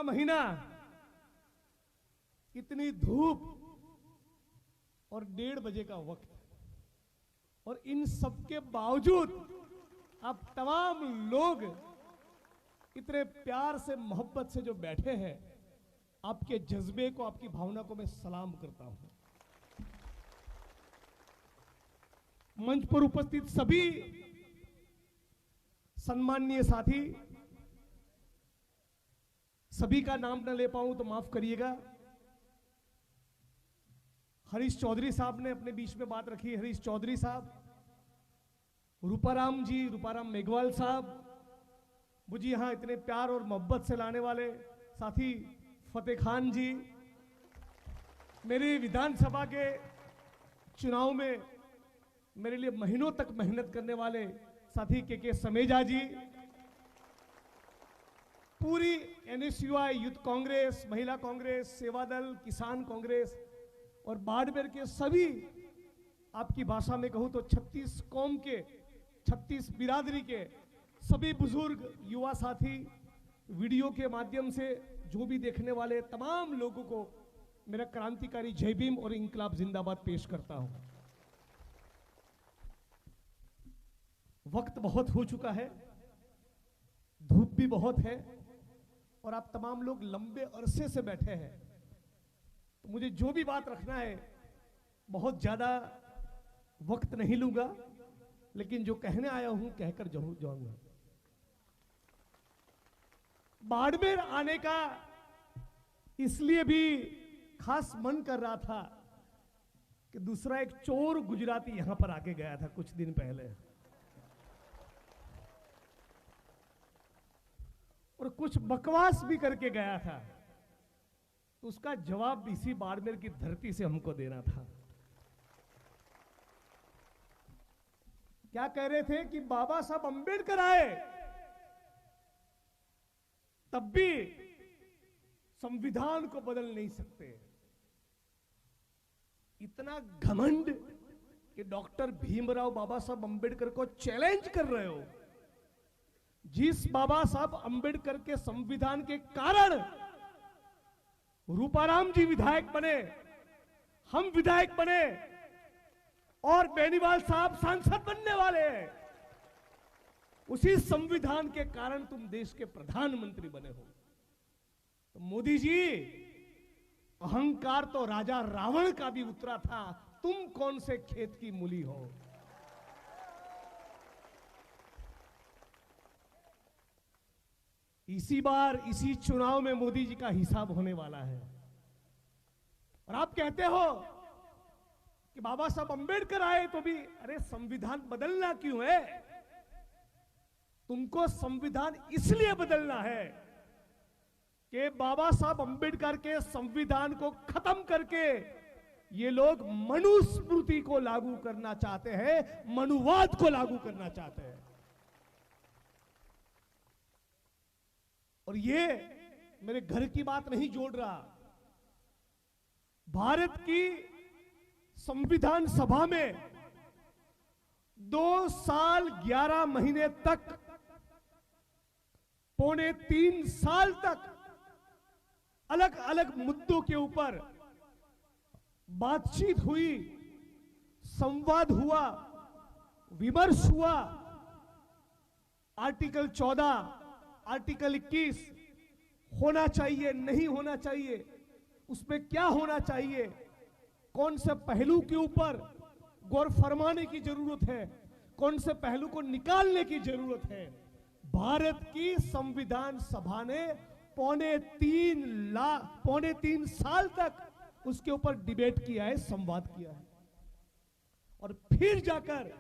महीना, इतनी धूप और 1:30 बजे का वक्त, और इन सबके बावजूद आप तमाम लोग इतने प्यार से मोहब्बत से जो बैठे हैं, आपके जज्बे को, आपकी भावना को मैं सलाम करता हूं। मंच पर उपस्थित सभी सम्माननीय साथी, सभी का नाम न ले पाऊं तो माफ करिएगा। हरीश चौधरी साहब ने अपने बीच में बात रखी, हरीश चौधरी साहब, रूपाराम जी, रूपाराम मेघवाल साहब, मुझे यहां इतने प्यार और मोहब्बत से लाने वाले साथी फतेह खान जी, मेरी विधानसभा के चुनाव में मेरे लिए महीनों तक मेहनत करने वाले साथी के समेजा जी, पूरी एनएसयूआई, यूथ कांग्रेस, महिला कांग्रेस, सेवा दल, किसान कांग्रेस और बाड़मेर के सभी, आपकी भाषा में कहूं तो 36 कौम के, 36 बिरादरी के सभी बुजुर्ग, युवा साथी, वीडियो के माध्यम से जो भी देखने वाले तमाम लोगों को मेरा क्रांतिकारी जय भीम और इंकलाब जिंदाबाद पेश करता हूं। वक्त बहुत हो चुका है, धूप भी बहुत है और आप तमाम लोग लंबे अरसे से बैठे हैं, तो मुझे जो भी बात रखना है बहुत ज्यादा वक्त नहीं लूंगा, लेकिन जो कहने आया हूं कहकर जरूर जाऊंगा। बाड़मेर आने का इसलिए भी खास मन कर रहा था कि दूसरा एक चोर गुजराती यहां पर आके गया था कुछ दिन पहले, और कुछ बकवास भी करके गया था, तो उसका जवाब इसी बाड़मेर की धरती से हमको देना था। क्या कह रहे थे कि बाबा साहब अंबेडकर आए तब भी संविधान को बदल नहीं सकते। इतना घमंड कि डॉक्टर भीमराव बाबा साहब अंबेडकर को चैलेंज कर रहे हो। जिस बाबा साहब अंबेडकर के संविधान के कारण रूपाराम जी विधायक बने, हम विधायक बने और बेनीवाल साहब सांसद बनने वाले हैं, उसी संविधान के कारण तुम देश के प्रधानमंत्री बने हो। तो मोदी जी, अहंकार तो राजा रावण का भी उतरा था, तुम कौन से खेत की मूली हो। इसी बार इसी चुनाव में मोदी जी का हिसाब होने वाला है। और आप कहते हो कि बाबा साहब अंबेडकर आए तो भी, अरे संविधान बदलना क्यों है? तुमको संविधान इसलिए बदलना है कि बाबा साहब अंबेडकर के संविधान को खत्म करके ये लोग मनुस्मृति को लागू करना चाहते हैं, मनुवाद को लागू करना चाहते हैं। और ये मेरे घर की बात नहीं जोड़ रहा, भारत की संविधान सभा में 2 साल 11 महीने तक, 2.25 साल तक अलग अलग मुद्दों के ऊपर बातचीत हुई, संवाद हुआ, विमर्श हुआ। आर्टिकल 14, आर्टिकल 21 होना चाहिए, नहीं होना चाहिए, उसमें क्या होना चाहिए, कौन से पहलू के ऊपर गौर फरमाने की जरूरत है, कौन से पहलू को निकालने की जरूरत है। भारत की संविधान सभा ने 3.25 साल तक उसके ऊपर डिबेट किया है, संवाद किया है, और फिर जाकर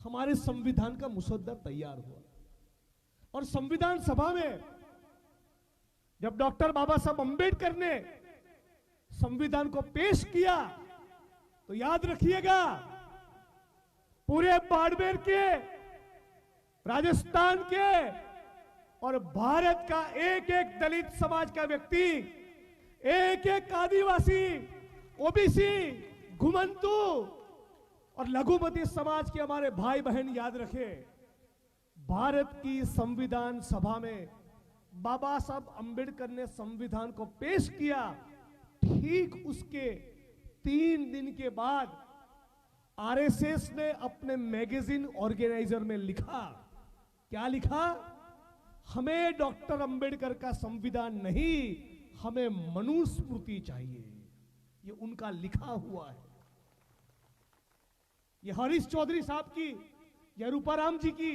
हमारे संविधान का मुसद्दा तैयार हुआ। और संविधान सभा में जब डॉक्टर बाबा साहब अंबेडकर ने संविधान को पेश किया, तो याद रखिएगा, पूरे बाड़मेर के, राजस्थान के और भारत का एक एक दलित समाज का व्यक्ति, एक एक आदिवासी, ओबीसी, घुमंतु और लघुमती समाज के हमारे भाई बहन याद रखें, भारत की संविधान सभा में बाबा साहब अंबेडकर ने संविधान को पेश किया, ठीक उसके 3 दिन के बाद आरएसएस ने अपने मैगजीन ऑर्गेनाइजर में लिखा, क्या लिखा? हमें डॉक्टर अंबेडकर का संविधान नहीं, हमें मनुस्मृति चाहिए। ये उनका लिखा हुआ है। ये हरीश चौधरी साहब की या रूपाराम जी की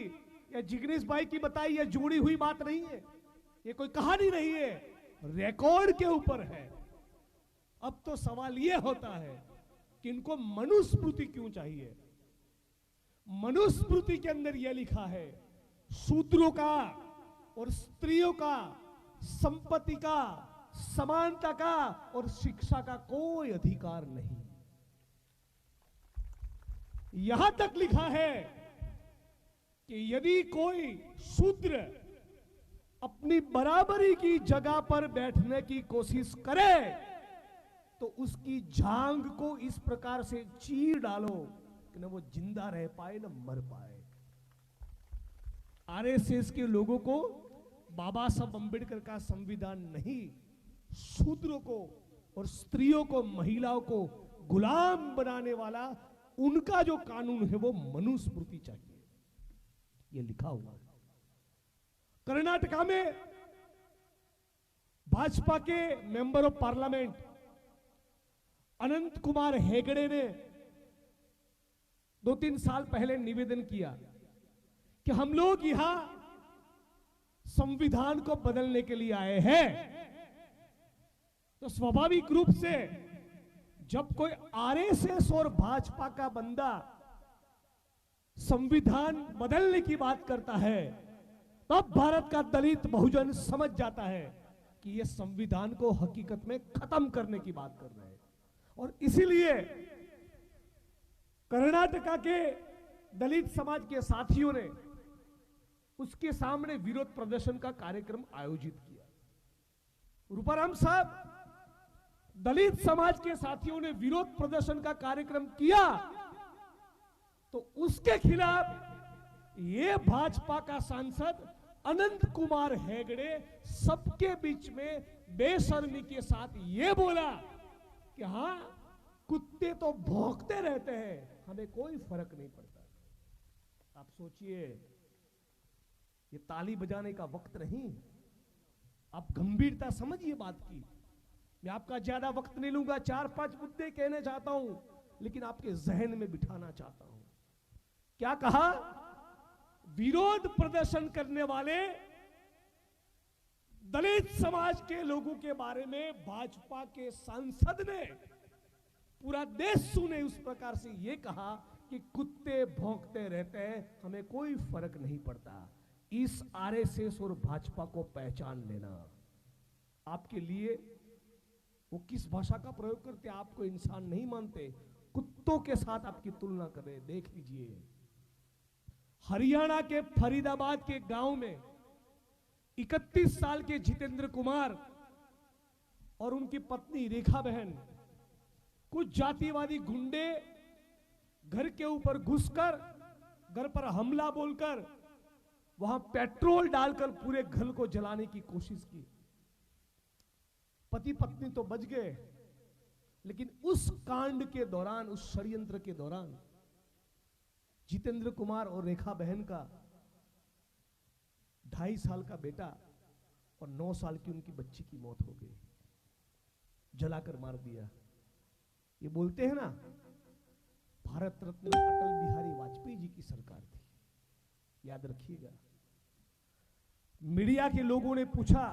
या जिग्नेश भाई की बताई ये जोड़ी हुई बात नहीं है, ये कोई कहानी नहीं है, रिकॉर्ड के ऊपर है। अब तो सवाल ये होता है कि इनको मनुस्मृति क्यों चाहिए? मनुस्मृति के अंदर यह लिखा है, शूद्रों का और स्त्रियों का, संपत्ति का, समानता का और शिक्षा का कोई अधिकार नहीं। यहां तक लिखा है कि यदि कोई शूद्र अपनी बराबरी की जगह पर बैठने की कोशिश करे तो उसकी जांग को इस प्रकार से चीर डालो कि न वो जिंदा रह पाए न मर पाए। आरएसएस के लोगों को बाबा साहब अंबेडकर का संविधान नहीं, शूद्रों को और स्त्रियों को, महिलाओं को गुलाम बनाने वाला उनका जो कानून है वो मनुस्मृति चाहिए। ये लिखा हुआ है। कर्नाटका में भाजपा के मेंबर ऑफ पार्लियामेंट अनंत कुमार हेगड़े ने 2-3 साल पहले निवेदन किया कि हम लोग यहां संविधान को बदलने के लिए आए हैं। तो स्वाभाविक रूप से जब कोई आरएसएस और भाजपा का बंदा संविधान बदलने की बात करता है तब भारत का दलित बहुजन समझ जाता है कि यह संविधान को हकीकत में खत्म करने की बात कर रहे हैं। और इसीलिए कर्नाटका के दलित समाज के साथियों ने उसके सामने विरोध प्रदर्शन का कार्यक्रम आयोजित किया। रूपाराम साहब, दलित समाज के साथियों ने विरोध प्रदर्शन का कार्यक्रम किया तो उसके खिलाफ ये भाजपा का सांसद अनंत कुमार हेगड़े सबके बीच में बेशर्मी के साथ ये बोला कि हां, कुत्ते तो भौंकते रहते हैं, हमें कोई फर्क नहीं पड़ता। आप सोचिए, ये ताली बजाने का वक्त नहीं, आप गंभीरता समझिए बात की। मैं आपका ज्यादा वक्त नहीं लूंगा, 4-5 मुद्दे कहने चाहता हूं लेकिन आपके जहन में बिठाना चाहता हूं। क्या कहा? विरोध प्रदर्शन करने वाले दलित समाज के लोगों के बारे में भाजपा के सांसद ने पूरा देश सुने उस प्रकार से यह कहा कि कुत्ते भौंकते रहते हैं, हमें कोई फर्क नहीं पड़ता। इस आरएसएस और भाजपा को पहचान लेना। आपके लिए वो किस भाषा का प्रयोग करते, आपको इंसान नहीं मानते, कुत्तों के साथ आपकी तुलना कर रहे। देख लीजिए, हरियाणा के फरीदाबाद के गांव में 31 साल के जितेंद्र कुमार और उनकी पत्नी रेखा बहन, कुछ जातिवादी गुंडे घर के ऊपर घुसकर, घर पर हमला बोलकर, वहां पेट्रोल डालकर पूरे घर को जलाने की कोशिश की। पति पत्नी तो बच गए, लेकिन उस कांड के दौरान, उस षड्यंत्र के दौरान जितेंद्र कुमार और रेखा बहन का 2.5 साल का बेटा और 9 साल की उनकी बच्ची की मौत हो गई, जलाकर मार दिया। ये बोलते हैं ना, भारत रत्न अटल बिहारी वाजपेयी जी की सरकार थी, याद रखिएगा। मीडिया के लोगों ने पूछा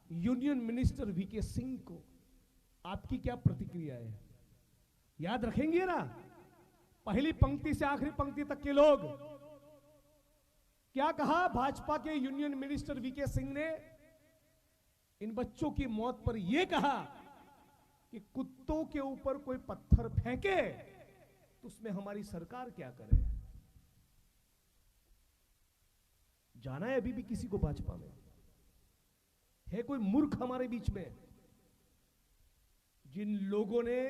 यूनियन मिनिस्टर वीके सिंह को, आपकी क्या प्रतिक्रिया है? याद रखेंगे ना, पहली पंक्ति से आखिरी पंक्ति तक के लोग। क्या कहा भाजपा के यूनियन मिनिस्टर वीके सिंह ने? इन बच्चों की मौत पर यह कहा कि कुत्तों के ऊपर कोई पत्थर फेंके तो उसमें हमारी सरकार क्या करे। जाना है अभी भी किसी को भाजपा में? है कोई मूर्ख हमारे बीच में? जिन लोगों ने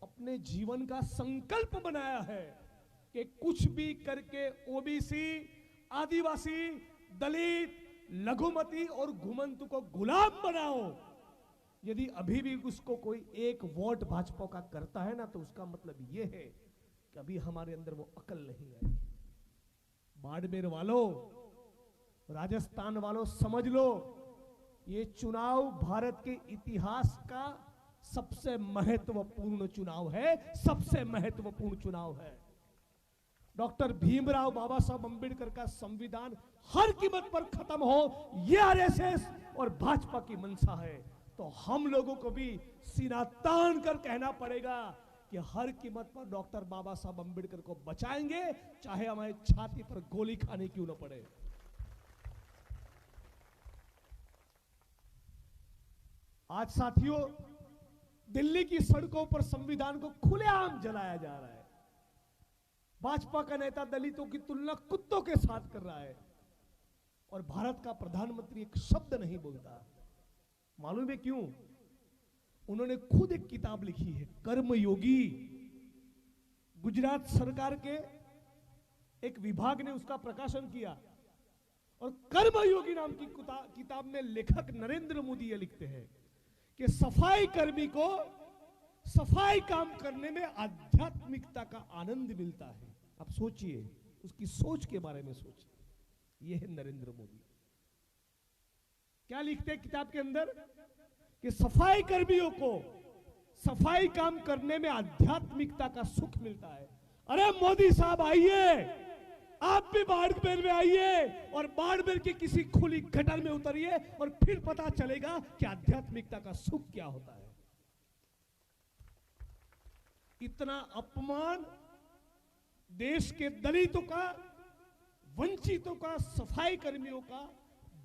अपने जीवन का संकल्प बनाया है कि कुछ भी करके ओबीसी, आदिवासी, दलित, लघुमती और घुमंतु को गुलाम बनाओ। यदि अभी भी उसको कोई एक वोट भाजपा का करता है ना, तो उसका मतलब यह है कि अभी हमारे अंदर वो अकल नहीं आई। बाड़मेर वालों, राजस्थान वालों, समझ लो, ये चुनाव भारत के इतिहास का सबसे महत्वपूर्ण चुनाव है, सबसे महत्वपूर्ण चुनाव है। डॉक्टर भीमराव बाबा साहब अंबेडकर का संविधान हर कीमत पर खत्म हो, ये आरएसएस और भाजपा की मंशा है। तो हम लोगों को भी सीना तान कर कहना पड़ेगा कि हर कीमत पर डॉक्टर बाबा साहब अंबेडकर को बचाएंगे, चाहे हमारे छाती पर गोली खाने क्यों न पड़े। आज साथियों, दिल्ली की सड़कों पर संविधान को खुलेआम जलाया जा रहा है। भाजपा का नेता दलितों की तुलना कुत्तों के साथ कर रहा है और भारत का प्रधानमंत्री एक शब्द नहीं बोलता। मालूम है क्यों? उन्होंने खुद एक किताब लिखी है, कर्मयोगी। गुजरात सरकार के एक विभाग ने उसका प्रकाशन किया और कर्मयोगी नाम की किताब में लेखक नरेंद्र मोदी ये लिखते हैं कि सफाई कर्मी को सफाई काम करने में आध्यात्मिकता का आनंद मिलता है। आप सोचिए, उसकी सोच के बारे में सोचिए। यह है नरेंद्र मोदी। क्या लिखते हैं किताब के अंदर? कि सफाई कर्मियों को सफाई काम करने में आध्यात्मिकता का सुख मिलता है। अरे मोदी साहब आइए, आप भी बाड़मेर में आइए और बाड़मेर की किसी खुली गटर में उतरिए और फिर पता चलेगा कि आध्यात्मिकता का सुख क्या होता है। इतना अपमान देश के दलितों का, वंचितों का, सफाई कर्मियों का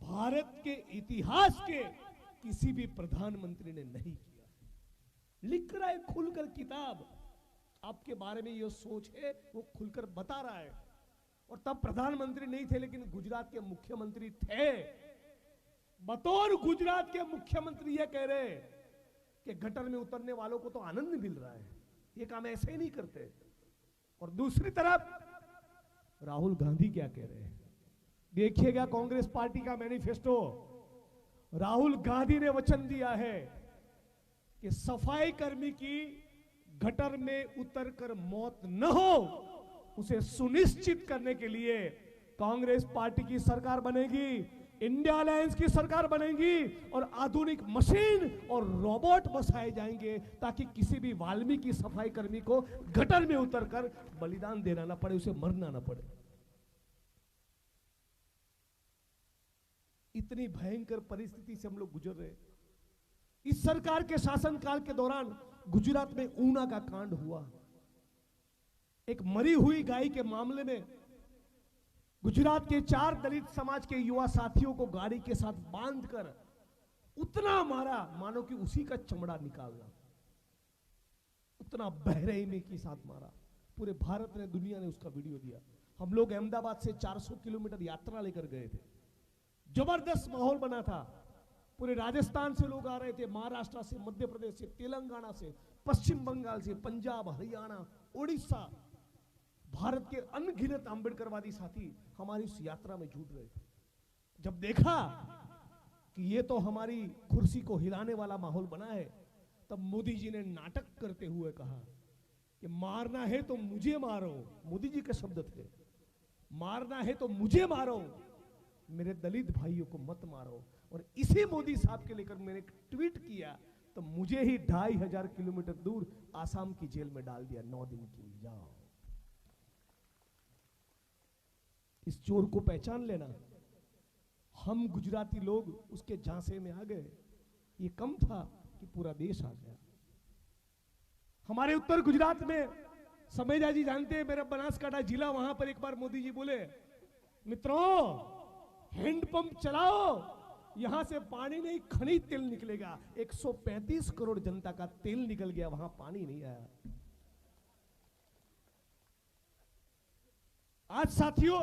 भारत के इतिहास के किसी भी प्रधानमंत्री ने नहीं किया। लिख रहा है खुलकर किताब, आपके बारे में ये सोच है, वो खुलकर बता रहा है। और तब प्रधानमंत्री नहीं थे, लेकिन गुजरात के मुख्यमंत्री थे। बतौर गुजरात के मुख्यमंत्री ये कह रहे कि गटर में उतरने वालों को तो आनंद मिल रहा है, ये काम ऐसे ही नहीं करते। और दूसरी तरफ राहुल गांधी क्या कह रहे हैं? देखिएगा कांग्रेस पार्टी का मैनिफेस्टो। राहुल गांधी ने वचन दिया है कि सफाई कर्मी की गटर में उतरकर मौत न हो, उसे सुनिश्चित करने के लिए कांग्रेस पार्टी की सरकार बनेगी, इंडिया अलायंस की सरकार बनेगी और आधुनिक मशीन और रोबोट बसाए जाएंगे ताकि किसी भी वाल्मीकि सफाई कर्मी को गटर में उतरकर बलिदान देना ना पड़े, उसे मरना ना पड़े। इतनी भयंकर परिस्थिति से हम लोग गुजर रहे। इस सरकार के शासनकाल के दौरान गुजरात में ऊना का कांड हुआ। एक मरी हुई गाय के मामले में गुजरात के 4 दलित समाज के युवा साथियों को गाड़ी के साथ बांधकर उतना मारा मानो कि उसी का चमड़ा निकालना। उतना बहरहमी के साथ मारा। पूरे भारत ने, दुनिया ने उसका वीडियो दिया। हम लोग अहमदाबाद से 400 किलोमीटर यात्रा लेकर गए थे। जबरदस्त माहौल बना था। पूरे राजस्थान से लोग आ रहे थे, महाराष्ट्र से, मध्य प्रदेश से, तेलंगाना से, पश्चिम बंगाल से, पंजाब, हरियाणा, उड़ीसा। भारत के अनगिनत अम्बेडकरवादी साथी हमारी इस यात्रा में जुट रहे थे। जब देखा कि ये तो हमारी कुर्सी को हिलाने वाला माहौल बना है, तब मोदी जी ने नाटक करते हुए कहा कि मारना है तो मुझे मारो। मोदी जी के शब्द थे, मारना है तो मुझे मारो, मेरे दलित भाइयों को मत मारो। और इसी मोदी साहब के लेकर मैंने एक ट्वीट किया तो मुझे ही 2500 किलोमीटर दूर आसाम की जेल में डाल दिया 9 दिन की। जाओ, इस चोर को पहचान लेना। हम गुजराती लोग उसके झांसे में आ गए। ये कम था कि पूरा देश आ गया। हमारे उत्तर गुजरात में समेजा जी जानते हैं, मेरा बनासकांठा जिला, वहां पर एक बार मोदी जी बोले, मित्रों हैंडपंप चलाओ, यहां से पानी नहीं खनिज तेल निकलेगा। 135 करोड़ जनता का तेल निकल गया, वहां पानी नहीं आया। आज साथियों,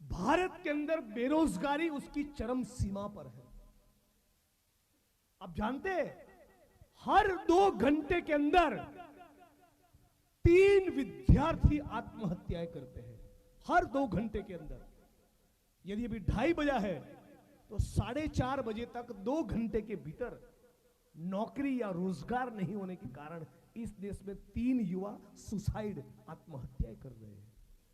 भारत के अंदर बेरोजगारी उसकी चरम सीमा पर है। आप जानते हैं, हर 2 घंटे के अंदर 3 विद्यार्थी आत्महत्याएं करते हैं। हर 2 घंटे के अंदर यदि अभी 2:30 बजा है तो 4:30 बजे तक 2 घंटे के भीतर नौकरी या रोजगार नहीं होने के कारण इस देश में 3 युवा सुसाइड आत्महत्याएं कर रहे हैं।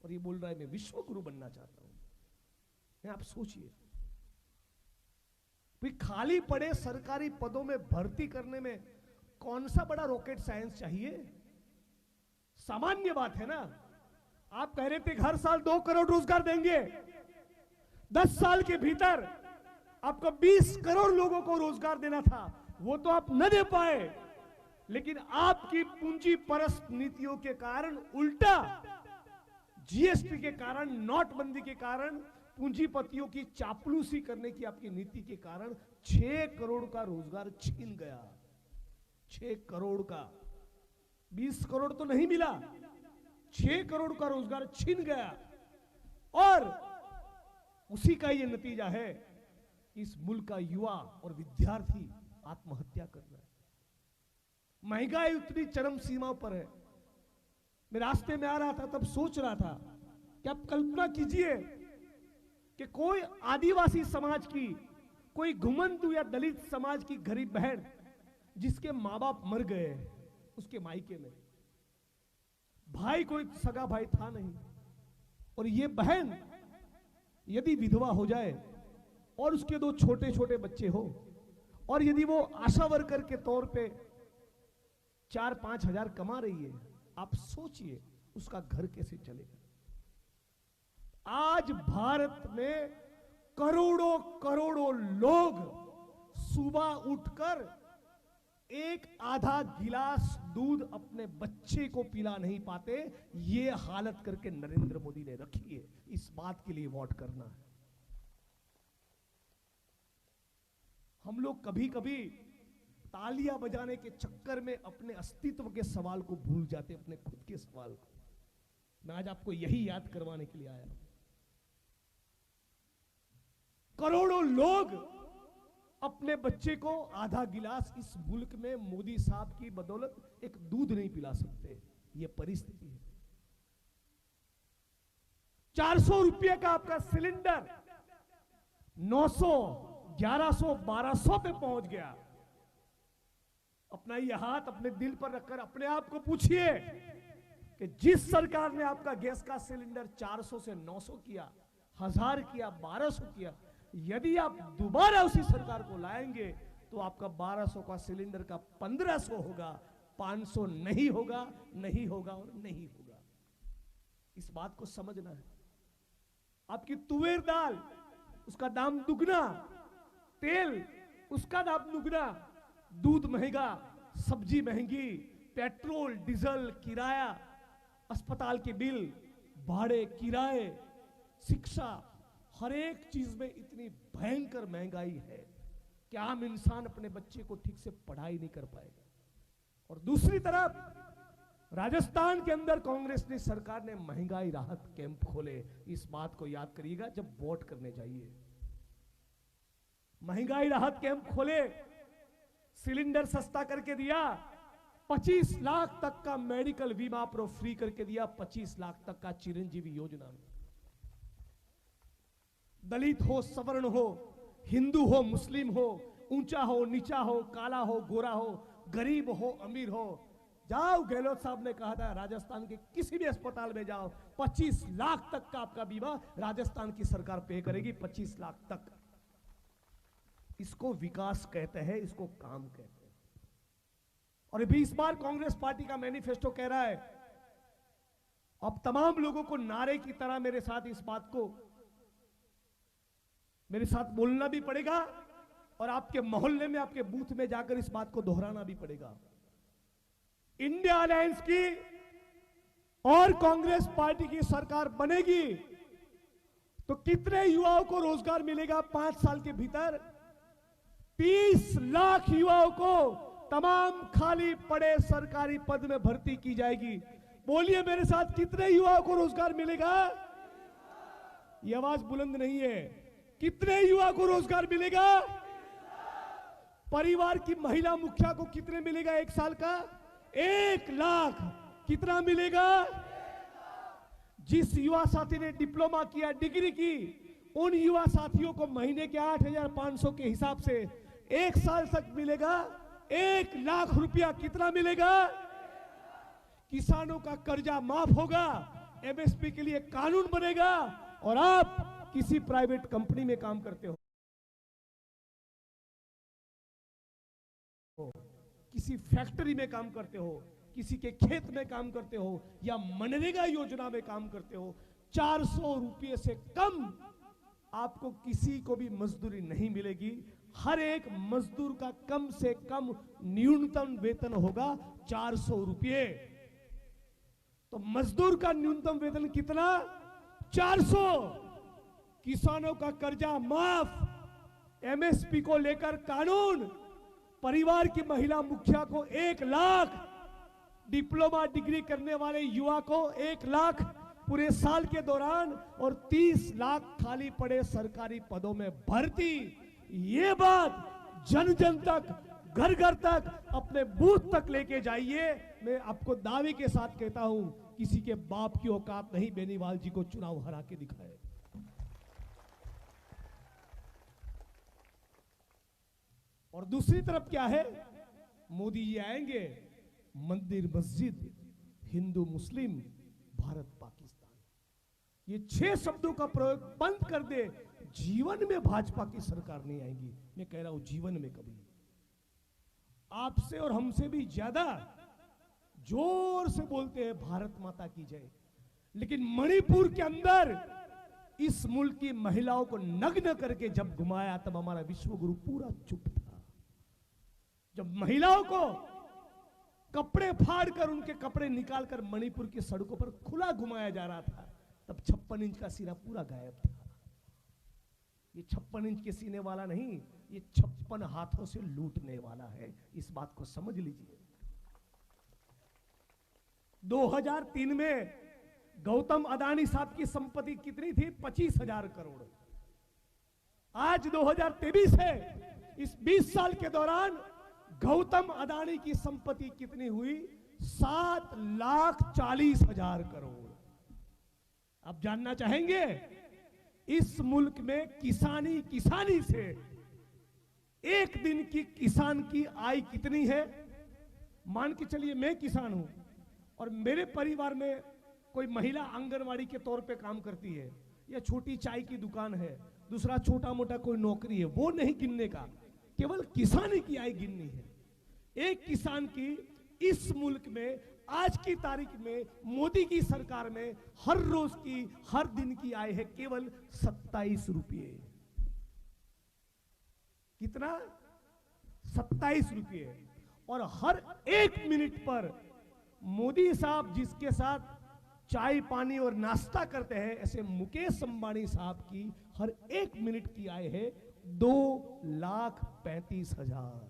और ये बोल रहा है मैं विश्व गुरु बनना चाहता हूं। आप सोचिए, खाली पड़े सरकारी पदों में भर्ती करने में कौन सा बड़ा रॉकेट साइंस चाहिए? सामान्य बात है ना। आप कह रहे थे हर साल 2 करोड़ रोजगार देंगे, 10 साल के भीतर आपको 20 करोड़ लोगों को रोजगार देना था, वो तो आप न दे पाए। लेकिन आपकी पूंजी परस्त नीतियों के कारण, उल्टा जीएसटी के कारण, नोटबंदी के कारण, पूंजीपतियों की चापलूसी करने की आपकी नीति के कारण 6 करोड़ का रोजगार छीन गया। 6 करोड़ का, 20 करोड़ तो नहीं मिला, 6 करोड़ का रोजगार छीन गया। और उसी का ये नतीजा है, इस मुल्क का युवा और विद्यार्थी आत्महत्या कर रहा है। महंगाई उतनी चरम सीमा पर है। मैं रास्ते में आ रहा था तब सोच रहा था कि आप कल्पना कीजिए कि कोई आदिवासी समाज की, कोई घुमंतु या दलित समाज की गरीब बहन जिसके मां बाप मर गए, उसके मायके में भाई, कोई सगा भाई था नहीं, और ये बहन यदि विधवा हो जाए और उसके 2 छोटे छोटे बच्चे हो, और यदि वो आशा वर्कर के तौर पे 4-5 हजार कमा रही है, आप सोचिए उसका घर कैसे चलेगा। आज भारत में करोड़ों करोड़ों लोग सुबह उठकर एक आधा गिलास दूध अपने बच्चे को पिला नहीं पाते। ये हालत करके नरेंद्र मोदी ने रखी है। इस बात के लिए वोट करना है। हम लोग कभी कभी तालियां बजाने के चक्कर में अपने अस्तित्व के सवाल को भूल जाते, अपने खुद के सवाल को। मैं आज आपको यही याद करवाने के लिए आया हूं। करोड़ों लोग अपने बच्चे को आधा गिलास इस मुल्क में मोदी साहब की बदौलत एक दूध नहीं पिला सकते। यह परिस्थिति है। 400 रुपये का आपका सिलेंडर 900, 1100, 1200 पे पहुंच गया। अपना ये हाथ अपने दिल पर रखकर अपने आप को पूछिए कि जिस सरकार ने आपका गैस का सिलेंडर 400 से 900 किया, 1000 किया, 1200 किया, यदि आप दोबारा उसी सरकार को लाएंगे तो आपका 1200 का सिलेंडर का 1500 होगा, 500 नहीं होगा, नहीं होगा और नहीं होगा। इस बात को समझना है। आपकी तुवेर दाल, उसका दाम दुगना, तेल उसका दाम दुगना, दूध महंगा, सब्जी महंगी, पेट्रोल, डीजल, किराया, अस्पताल के बिल, भाड़े, किराए, शिक्षा, हर एक चीज में इतनी भयंकर महंगाई है कि आम इंसान अपने बच्चे को ठीक से पढ़ाई नहीं कर पाएगा। और दूसरी तरफ राजस्थान के अंदर कांग्रेस ने सरकार ने महंगाई राहत कैंप खोले। इस बात को याद करिएगा जब वोट करने जाइए। महंगाई राहत कैंप खोले, सिलेंडर सस्ता करके दिया, 25 लाख तक का मेडिकल बीमा प्रो फ्री करके दिया, 25 लाख तक का चिरंजीवी योजना में। दलित हो, सवर्ण हो, हिंदू हो, मुस्लिम हो, ऊंचा हो, नीचा हो, काला हो, गोरा हो, गरीब हो, अमीर हो, जाओ। गहलोत साहब ने कहा था राजस्थान के किसी भी अस्पताल में जाओ, 25 लाख तक का आपका बीमा राजस्थान की सरकार पे करेगी, 25 लाख तक। इसको विकास कहते हैं, इसको काम कहते हैं। और अभी इस बार कांग्रेस पार्टी का मैनिफेस्टो कह रहा है, अब तमाम लोगों को नारे की तरह मेरे साथ इस बात को, मेरे साथ बोलना भी पड़ेगा और आपके मोहल्ले में, आपके बूथ में जाकर इस बात को दोहराना भी पड़ेगा। इंडिया अलायंस की और कांग्रेस पार्टी की सरकार बनेगी तो कितने युवाओं को रोजगार मिलेगा? 5 साल के भीतर 30 लाख युवाओं को तमाम खाली पड़े सरकारी पद में भर्ती की जाएगी। बोलिए मेरे साथ, कितने युवाओं को रोजगार मिलेगा? यह आवाज बुलंद नहीं है। कितने युवा को रोजगार मिलेगा? परिवार की महिला मुखिया को कितने मिलेगा 1 साल का? 1 लाख। कितना मिलेगा? जिस युवा साथी ने डिप्लोमा किया, डिग्री की, उन युवा साथियों को महीने के 8,500 के हिसाब से 1 साल तक मिलेगा 1,00,000 रुपया। कितना मिलेगा? किसानों का कर्जा माफ होगा, एमएसपी के लिए कानून बनेगा, और आप किसी प्राइवेट कंपनी में काम करते हो, किसी फैक्ट्री में काम करते हो, किसी के खेत में काम करते हो, या मनरेगा योजना में काम करते हो, 400 रुपये से कम आपको किसी को भी मजदूरी नहीं मिलेगी। हर एक मजदूर का कम से कम न्यूनतम वेतन होगा 400 रुपये। तो मजदूर का न्यूनतम वेतन कितना? 400। किसानों का कर्जा माफ, एमएसपी को लेकर कानून, परिवार की महिला मुखिया को 1,00,000, डिप्लोमा डिग्री करने वाले युवा को 1,00,000 पूरे साल के दौरान, और 30 लाख खाली पड़े सरकारी पदों में भर्ती। ये बात जन जन तक, घर घर तक, अपने बूथ तक लेके जाइए। मैं आपको दावे के साथ कहता हूं, किसी के बाप की औकात नहीं बेनीवाल जी को चुनाव हरा के दिखाए। और दूसरी तरफ क्या है? मोदी जी आएंगे, मंदिर मस्जिद, हिंदू मुस्लिम, भारत पाकिस्तान, ये 6 शब्दों का प्रयोग बंद कर दे, जीवन में भाजपा की सरकार नहीं आएगी। मैं कह रहा हूं, जीवन में कभी। आपसे और हमसे भी ज्यादा जोर से बोलते हैं भारत माता की जय, लेकिन मणिपुर के अंदर इस मुल्क की महिलाओं को नग्न करके जब घुमाया, तब हमारा विश्व गुरु पूरा चुप था। जब महिलाओं को कपड़े फाड़कर, उनके कपड़े निकालकर मणिपुर की सड़कों पर खुला घुमाया जा रहा था, तब 56 इंच का सीना पूरा गायब था। ये 56 इंच के सीने वाला नहीं, ये 56 हाथों से लूटने वाला है। इस बात को समझ लीजिए। 2003 में गौतम अदानी साहब की संपत्ति कितनी थी? 25,000 करोड़। आज 2023 है, इस 20 साल के दौरान गौतम अदानी की संपत्ति कितनी हुई? 7,40,000 करोड़। आप जानना चाहेंगे इस मुल्क में किसानी से एक दिन की किसान की आय कितनी है? मान के चलिए मैं किसान हूं और मेरे परिवार में कोई महिला आंगनवाड़ी के तौर पे काम करती है, या छोटी चाय की दुकान है, दूसरा छोटा मोटा कोई नौकरी है, वो नहीं गिनने का, केवल किसानी की आय गिननी है। एक किसान की इस मुल्क में आज की तारीख में मोदी की सरकार में हर रोज की, हर दिन की आय है केवल 27 रुपये। कितना? 27 रुपये। और हर 1 मिनट पर मोदी साहब जिसके साथ चाय पानी और नाश्ता करते हैं, ऐसे मुकेश अंबानी साहब की हर 1 मिनट की आय है 2,35,000।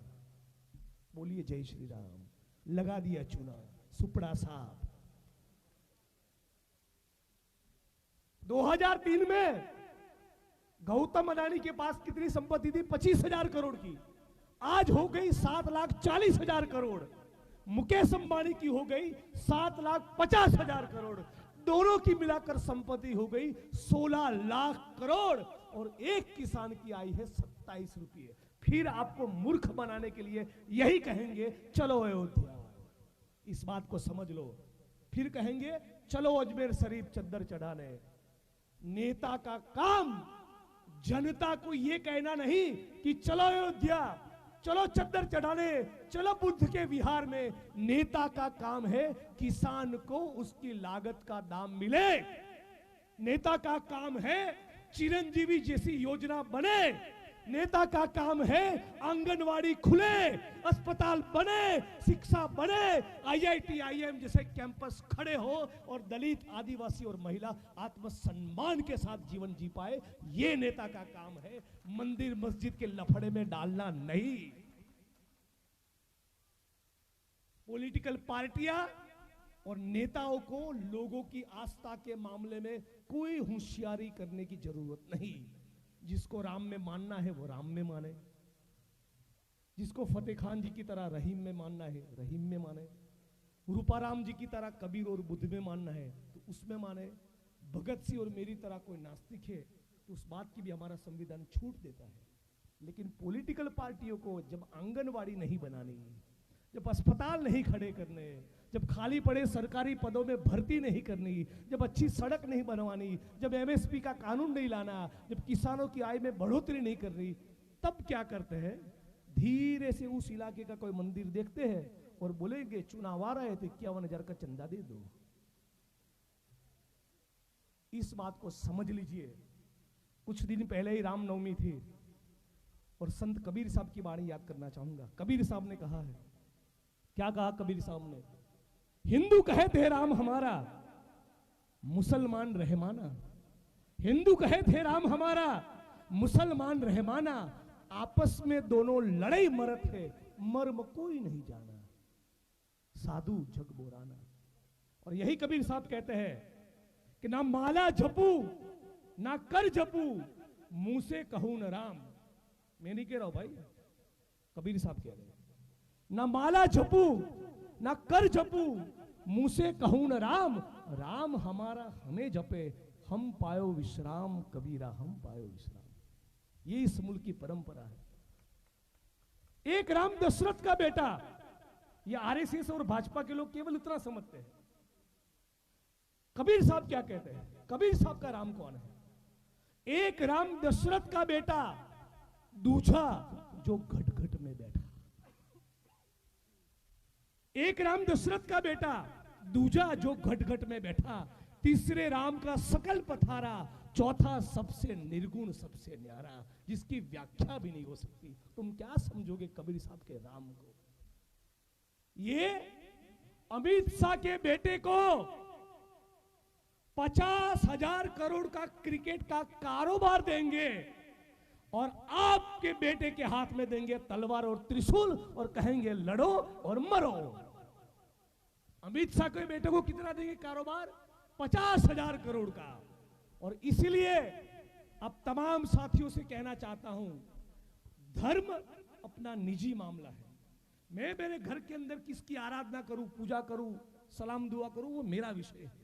बोलिए जय श्री राम। लगा दिया चूना सुपड़ा साहब। 2003 में गौतम अडानी के पास कितनी संपत्ति थी? 25,000 करोड़ की। आज हो गई 7,40,000 करोड़। मुकेश अंबानी की हो गई 7,50,000 करोड़। दोनों की मिलाकर संपत्ति हो गई 16 लाख करोड़। और एक किसान की आय है 27 रुपये। फिर आपको मूर्ख बनाने के लिए यही कहेंगे चलो अयोध्या। इस बात को समझ लो। फिर कहेंगे चलो अजमेर शरीफ चद्दर चढ़ाने। नेता का काम जनता को यह कहना नहीं कि चलो अयोध्या, चलो चद्दर चढ़ाने, चलो बुद्ध के विहार में। नेता का काम है किसान को उसकी लागत का दाम मिले। नेता का काम है चिरंजीवी जैसी योजना बने। नेता का काम है आंगनवाड़ी खुले, अस्पताल बने, शिक्षा बने, आईआईटी आईएम जैसे कैंपस खड़े हो और दलित, आदिवासी और महिला आत्मसम्मान के साथ जीवन जी पाए। ये नेता का काम है, मंदिर मस्जिद के लफड़े में डालना नहीं। पॉलिटिकल पार्टियां और नेताओं को लोगों की आस्था के मामले में कोई होशियारी करने की जरूरत नहीं। जिसको राम में मानना है वो राम में माने, जिसको फतेह खान जी की तरह रहीम में मानना है रहीम में माने, रूपाराम जी की तरह कबीर और बुद्ध में मानना है तो उसमें माने, भगत सिंह और मेरी तरह कोई नास्तिक है तो उस बात की भी हमारा संविधान छूट देता है। लेकिन पॉलिटिकल पार्टियों को जब आंगनवाड़ी नहीं बनानी, जब अस्पताल नहीं खड़े करने, जब खाली पड़े सरकारी पदों में भर्ती नहीं करनी, जब अच्छी सड़क नहीं बनवानी, जब एमएसपी का कानून नहीं लाना, जब किसानों की आय में बढ़ोतरी नहीं करनी, तब क्या करते हैं, धीरे से उस इलाके का कोई मंदिर देखते हैं और बोलेंगे चुनाव आ रहे हैं तो 51,000 का चंदा दे दो। इस बात को समझ लीजिए। कुछ दिन पहले ही रामनवमी थी और संत कबीर साहब की वाणी याद करना चाहूंगा। कबीर साहब ने कहा है, क्या कहा कबीर साहब ने, हिंदू कहे थे राम हमारा, मुसलमान रहमाना। हिंदू कहे थे राम हमारा, मुसलमान रहमाना। आपस में दोनों लड़ाई मरत है, मर्म कोई नहीं जाना, साधु जग बोराना। और यही कबीर साहब कहते हैं कि ना माला जपू ना कर जपू, मुंह से कहूं न राम। मैं नहीं कह रहा हूं भाई, कबीर साहब कह रहे हैं, ना माला जपू ना कर जपू, मुंह से कहूं न राम। राम हमारा हमें जपे, हम पायो विश्राम, कबीरा हम पायो विश्राम। ये इस मुल्क की परंपरा है। एक राम दशरथ का बेटा, ये आरएसएस और भाजपा के लोग केवल इतना समझते हैं। कबीर साहब क्या कहते हैं, कबीर साहब का राम कौन है? एक राम दशरथ का बेटा, दूजा जो घट घट में बैठा। एक राम दशरथ का बेटा, दूजा जो घट घट में बैठा। तीसरे राम का सकल पथारा, चौथा सबसे निर्गुण सबसे न्यारा, जिसकी व्याख्या भी नहीं हो सकती। तुम क्या समझोगे कबीर साहब के राम को? ये अमित शाह के बेटे को 50,000 करोड़ का क्रिकेट का कारोबार देंगे और आपके बेटे के हाथ में देंगे तलवार और त्रिशूल और कहेंगे लड़ो और मरो। अमित शाह के बेटे को कितना देंगे कारोबार? 50,000 करोड़ का। और इसलिए अब तमाम साथियों से कहना चाहता हूं, धर्म अपना निजी मामला है। मैं मेरे घर के अंदर किसकी आराधना करूं, पूजा करूं, सलाम दुआ करूं, वो मेरा विषय है।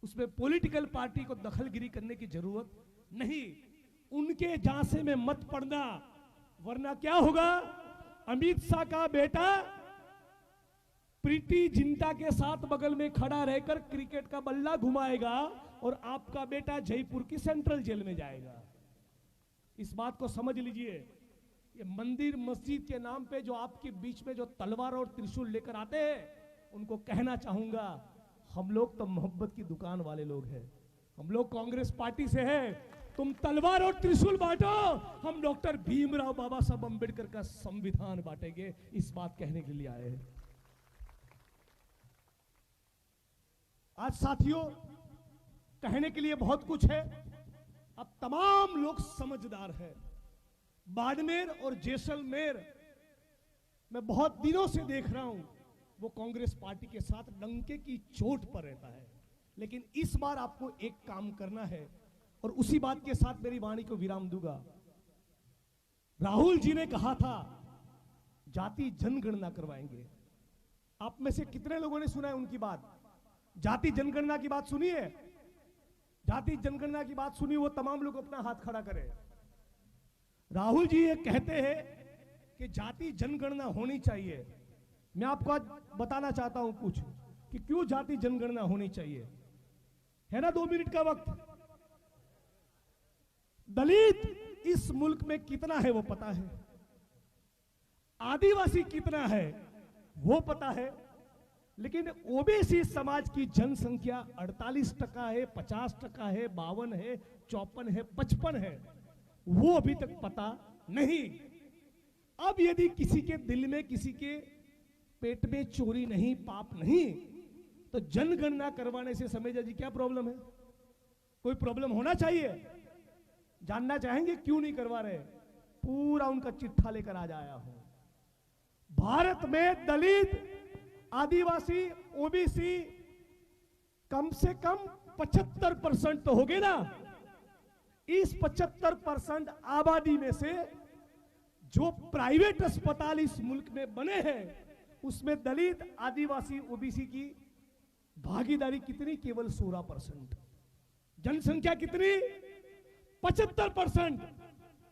उसमें पॉलिटिकल पार्टी को दखलगिरी करने की जरूरत नहीं। उनके झांसे में मत पड़ना, वरना क्या होगा? अमित शाह का बेटा प्रीति जिंटा के साथ बगल में खड़ा रहकर क्रिकेट का बल्ला घुमाएगा और आपका बेटा जयपुर की सेंट्रल जेल में जाएगा। इस बात को समझ लीजिए। ये मंदिर मस्जिद के नाम पे जो आपके बीच में जो तलवार और त्रिशूल लेकर आते हैं, उनको कहना चाहूंगा, हम लोग तो मोहब्बत की दुकान वाले लोग हैं। हम लोग कांग्रेस पार्टी से हैं। तुम तलवार और त्रिशूल बांटो, हम डॉक्टर भीमराव बाबा साहब अंबेडकर का संविधान बांटेंगे। इस बात कहने के लिए आए हैं। आज साथियों, कहने के लिए बहुत कुछ है। अब तमाम लोग समझदार हैं। बाड़मेर और जैसलमेर मैं बहुत दिनों से देख रहा हूं, वो कांग्रेस पार्टी के साथ डंके की चोट पर रहता है। लेकिन इस बार आपको एक काम करना है और उसी बात के साथ मेरी वाणी को विराम दूंगा। राहुल जी ने कहा था जाति जनगणना करवाएंगे। आप में से कितने लोगों ने सुना है उनकी बात? जाति जनगणना की बात सुनी है? जाति जनगणना की बात सुनी, वो तमाम लोग अपना हाथ खड़ा करें। राहुल जी ये कहते हैं कि जाति जनगणना होनी चाहिए। मैं आपको आज बताना चाहता हूं कुछ कि क्यों जाति जनगणना होनी चाहिए। है ना 2 मिनट का वक्त? दलित इस मुल्क में कितना है वो पता है, आदिवासी कितना है वो पता है, लेकिन ओबीसी समाज की जनसंख्या 48% है, 50% है, 52 है, 54 है, 55 है, वो अभी तक पता नहीं। अब यदि किसी के दिल में, किसी के पेट में चोरी नहीं, पाप नहीं, तो जनगणना करवाने से समेजा जी क्या प्रॉब्लम है? कोई प्रॉब्लम होना चाहिए। जानना चाहेंगे क्यों नहीं करवा रहे? पूरा उनका चिट्ठा लेकर आज आया हूं। भारत में दलित, आदिवासी, ओबीसी कम से कम 75% तो हो गए ना। इस 75% आबादी में से जो प्राइवेट अस्पताल इस मुल्क में बने हैं, उसमें दलित, आदिवासी, ओबीसी की भागीदारी कितनी? केवल 16%। जनसंख्या कितनी? 75%।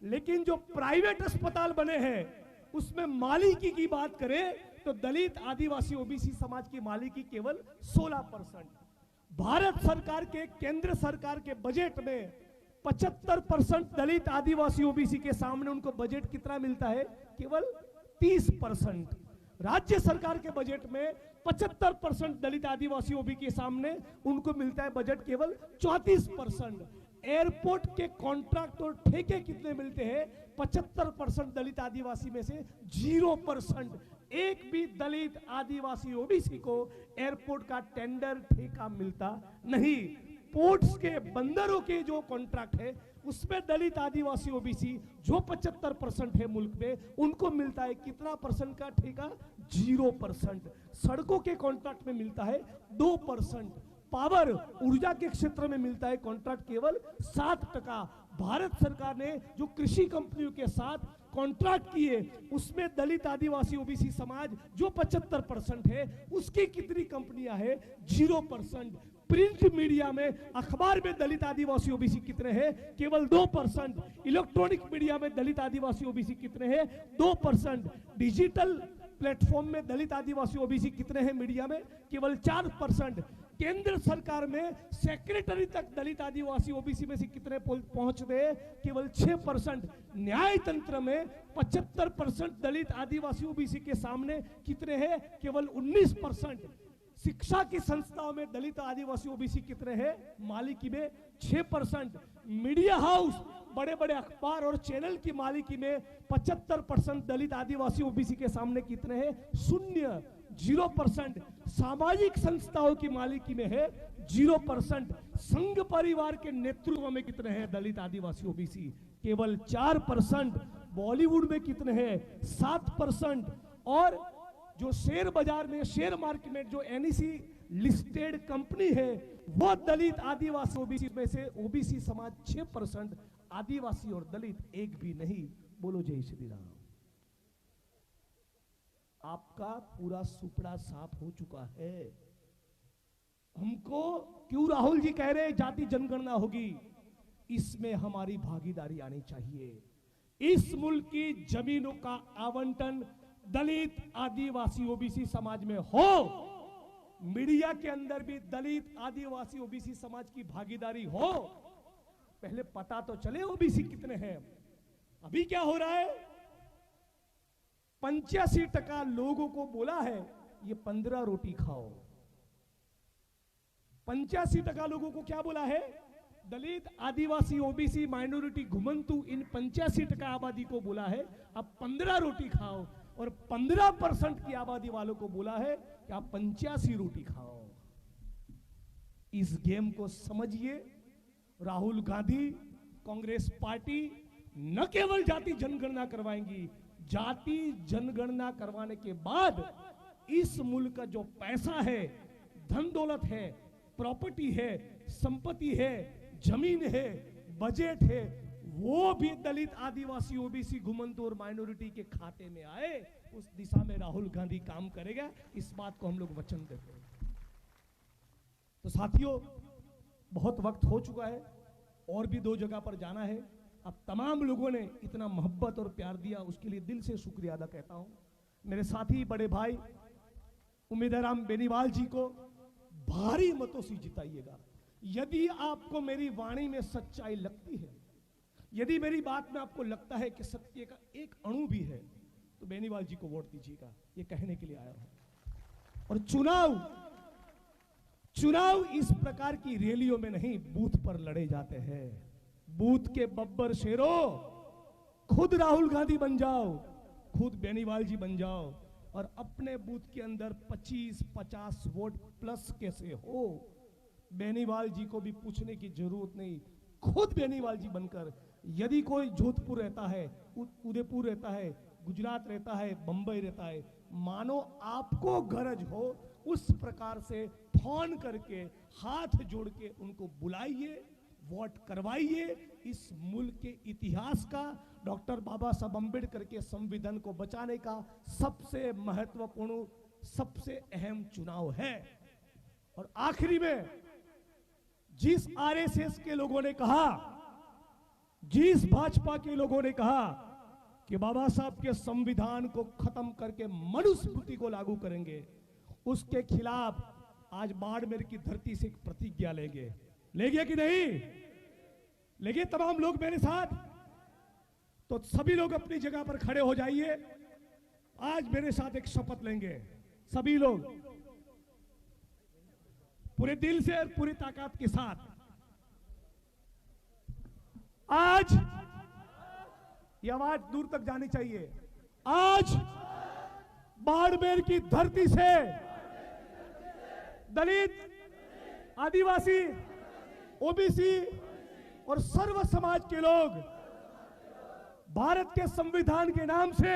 लेकिन जो प्राइवेट अस्पताल बने हैं उसमें मालिकी की बात करें तो दलित, आदिवासी, ओबीसी समाज की मालिकी केवल 16%। भारत सरकार के, केंद्र सरकार के बजट में 75% दलित, आदिवासी, ओबीसी के सामने उनको बजट कितना मिलता है? केवल 30%। राज्य सरकार के बजट में 75% दलित, आदिवासी, ओबीसी के सामने उनको मिलता है बजट केवल 34%। एयरपोर्ट के कॉन्ट्रैक्ट और ठेके कितने मिलते हैं? 75% दलित, आदिवासी में से 0%। एक भी दलित, आदिवासी, ओबीसी को एयरपोर्ट का टेंडर, ठेका मिलता नहीं। पोर्ट्स के, बंदरों के जो कॉन्ट्रैक्ट है उसमें दलित, आदिवासी, ओबीसी जो 75% है मुल्क में, उनको मिलता है कितना परसेंट का ठेका? 0%। सड़कों के कॉन्ट्रैक्ट में मिलता है 2%। पावर, ऊर्जा के क्षेत्र में मिलता है कॉन्ट्रैक्ट केवल 7%। भारत सरकार ने जो कृषि कंपनियों के साथ कॉन्ट्रैक्ट किए उसमें दलित, आदिवासी, ओबीसी समाज जो 75% है उसकी कितनी कंपनियां हैं? 0%। प्रिंट मीडिया में, अखबार में दलित, आदिवासी, ओबीसी कितने हैं? केवल 2%। इलेक्ट्रॉनिक मीडिया में दलित, आदिवासी, ओबीसी कितने हैं? 2%। डिजिटल प्लेटफॉर्म में दलित, आदिवासी, ओबीसी कितने हैं मीडिया में? केवल 4%। केंद्र सरकार में सेक्रेटरी तक दलित, आदिवासी, ओबीसी में से कितने पहुंचते हैं? केवल 6%। न्याय तंत्र में 75% दलित, आदिवासी, ओबीसी के सामने कितने हैं? केवल 19%। शिक्षा की संस्थाओं में दलित, आदिवासी, ओबीसी कितने हैं? मालिकी में 6%। मीडिया हाउस, बड़े बड़े अखबार और चैनल की मालिकी में 75% दलित, आदिवासी, ओबीसी के सामने कितने हैं? 0%। सामाजिक संस्थाओं की मालिकी में है 0%। संघ परिवार के नेतृत्व में कितने हैं दलित, आदिवासी, ओबीसी? केवल 4%। बॉलीवुड में कितने हैं? 7%। और जो शेयर बाजार में, शेयर मार्केट में जो एनईसी लिस्टेड कंपनी है वो दलित, आदिवासी, ओबीसी में से ओबीसी समाज 6%, आदिवासी और दलित एक भी नहीं। बोलो जय श्री राम। आपका पूरा सुपड़ा साफ हो चुका है। हमको क्यों राहुल जी कह रहे जाति जनगणना होगी? इसमें हमारी भागीदारी आनी चाहिए। इस मुल्क की जमीनों का आवंटन दलित, आदिवासी, ओबीसी समाज में हो। मीडिया के अंदर भी दलित, आदिवासी, ओबीसी समाज की भागीदारी हो। पहले पता तो चले ओबीसी कितने हैं। अभी क्या हो रहा है? 85% लोगों को बोला है ये 15 रोटी खाओ। 85% लोगों को क्या बोला है? दलित, आदिवासी, ओबीसी, माइनॉरिटी, घुमंतु, इन 85% आबादी को बोला है आप 15 रोटी खाओ। और 15% की आबादी वालों को बोला है कि आप 85 रोटी खाओ। इस गेम को समझिए। राहुल गांधी, कांग्रेस पार्टी न केवल जाति जनगणना करवाएंगी, जाति जनगणना करवाने के बाद इस मुल्क का जो पैसा है, धन दौलत है, प्रॉपर्टी है, संपत्ति है, जमीन है, बजट है, वो भी दलित, आदिवासी, ओबीसी, घुमंतु और माइनॉरिटी के खाते में आए। उस दिशा में राहुल गांधी काम करेगा। इस बात को हम लोग वचन देते हैं। तो साथियों, बहुत वक्त हो चुका है और भी 2 जगह पर जाना है। अब तमाम लोगों ने इतना मोहब्बत और प्यार दिया, उसके लिए दिल से शुक्रिया अदा कहता हूं। मेरे साथी बड़े भाई उम्मीदराम बेनीवाल जी को भारी मतों से जिताइएगा। यदि आपको मेरी वाणी में सच्चाई लगती है, यदि मेरी बात में आपको लगता है कि सत्य का एक अणु भी है, तो बेनीवाल जी को वोट दीजिएगा। ये कहने के लिए आया हूं। और चुनाव इस प्रकार की रैलियों में नहीं, बूथ पर लड़े जाते हैं। बूथ के बब्बर शेरों, खुद राहुल गांधी बन जाओ, खुद बेनीवाल जी बन जाओ और अपने बूथ के अंदर 25-50 वोट प्लस कैसे हो, बेनीवाल जी को भी पूछने की जरूरत नहीं। खुद बेनीवाल जी बनकर, यदि कोई जोधपुर रहता है, उदयपुर रहता है, गुजरात रहता है, बंबई रहता है, मानो आपको गरज हो, उस प्रकार से फोन करके हाथ जोड़ के उनको बुलाइए, वोट करवाइए। इस मुल्क के इतिहास का, डॉक्टर बाबा साहब अम्बेडकर के संविधान को बचाने का सबसे महत्वपूर्ण, सबसे अहम चुनाव है। और आखिरी में, जिस आरएसएस के लोगों ने कहा जिस भाजपा के लोगों ने कहा कि बाबा साहब के संविधान को खत्म करके मनुस्मृति को लागू करेंगे, उसके खिलाफ आज बाड़मेर की धरती से एक प्रतिज्ञा लेंगे। लेंगे कि नहीं लेंगे? तमाम लोग मेरे साथ, तो सभी लोग अपनी जगह पर खड़े हो जाइए। आज मेरे साथ एक शपथ लेंगे सभी लोग, पूरे दिल से और पूरी ताकत के साथ। आज ये आवाज दूर तक जानी चाहिए। आज बाड़मेर की धरती से दलित, आदिवासी, ओबीसी और सर्व समाज के लोग भारत के संविधान के नाम से